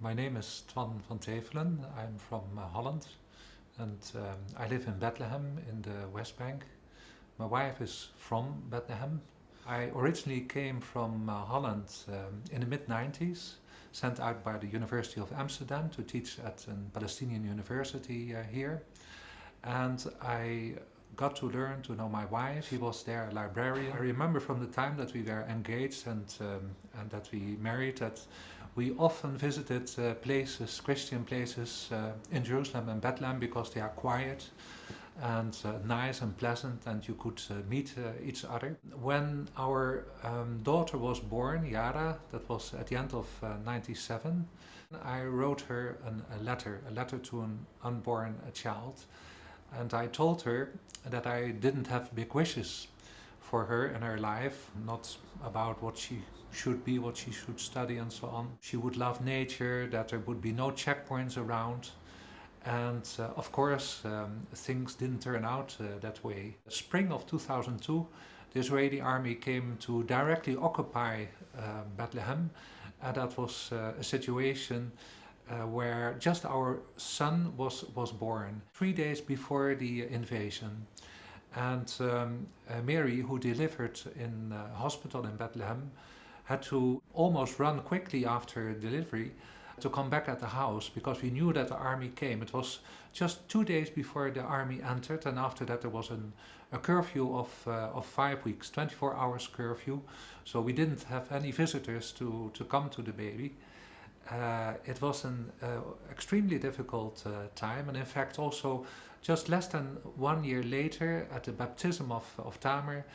My name is Toine van Teeffelen. I'm from Holland and I live in Bethlehem in the West Bank. My wife is from Bethlehem. I originally came from Holland in the mid-90s, sent out by the University of Amsterdam to teach at a Palestinian university here. And I got to learn to know my wife. She was their librarian. I remember from the time that we were engaged and that we married that we often visited places, Christian places in Jerusalem and Bethlehem because they are quiet and nice and pleasant and you could meet each other. When our daughter was born, Yara, that was at the end of '97, I wrote her a letter to an unborn child. And I told her that I didn't have big wishes for her in her life, not about what she should be, what she should study and so on. She would love nature, that there would be no checkpoints around. And of course, things didn't turn out that way. Spring of 2002, the Israeli army came to directly occupy Bethlehem. And that was a situation where just our son was born 3 days before the invasion. And Mary, who delivered in a hospital in Bethlehem, had to almost run quickly after delivery to come back at the house because we knew that the army came. It was just 2 days before the army entered, and after that there was a curfew of 5 weeks, 24 hours curfew. So we didn't have any visitors to come to the baby. It was an extremely difficult time, and in fact also just less than 1 year later at the baptism of Tamer,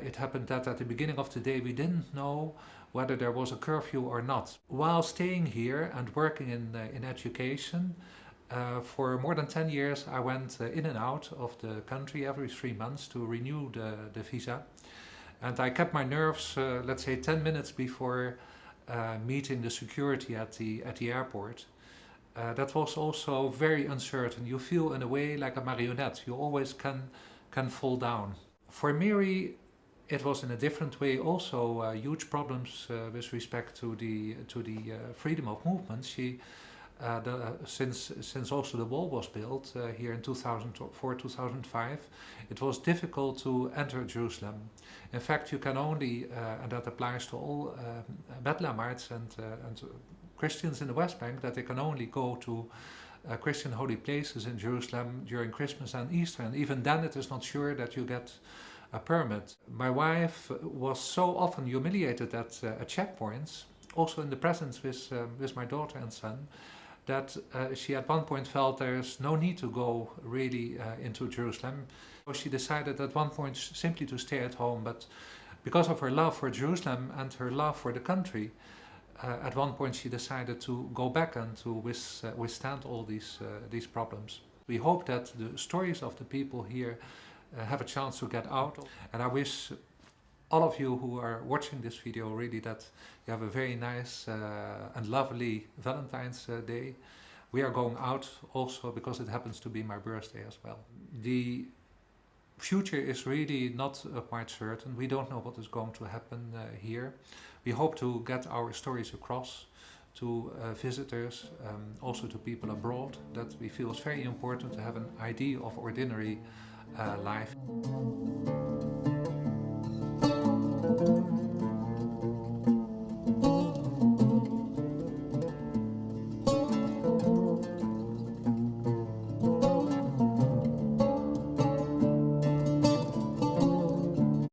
it happened that at the beginning of the day we didn't know whether there was a curfew or not. While staying here and working in education, for more than 10 years I went in and out of the country every 3 months to renew the visa. And I kept my nerves, let's say 10 minutes before meeting the security at the airport. That was also very uncertain. You feel in a way like a marionette. You always can fall down. For Mary, it was in a different way also huge problems with respect to the freedom of movement. She, since also the wall was built here in 2004-2005, it was difficult to enter Jerusalem. In fact, you can only, and that applies to all Bethlehemites and Christians in the West Bank, that they can only go to Christian holy places in Jerusalem during Christmas and Easter, and even then it is not sure that you get a permit. My wife was so often humiliated at checkpoints, also in the presence with my daughter and son, that she at one point felt there's no need to go really into Jerusalem. So she decided at one point simply to stay at home, but because of her love for Jerusalem and her love for the country, at one point she decided to go back and to withstand all these problems. We hope that the stories of the people here have a chance to get out, and I wish all of you who are watching this video really that you have a very nice and lovely Valentine's Day. We are going out also because it happens to be my birthday as well. The future is really not quite certain. We don't know what is going to happen here. We hope to get our stories across to visitors, also to people abroad, that we feel it's very important to have an idea of ordinary life.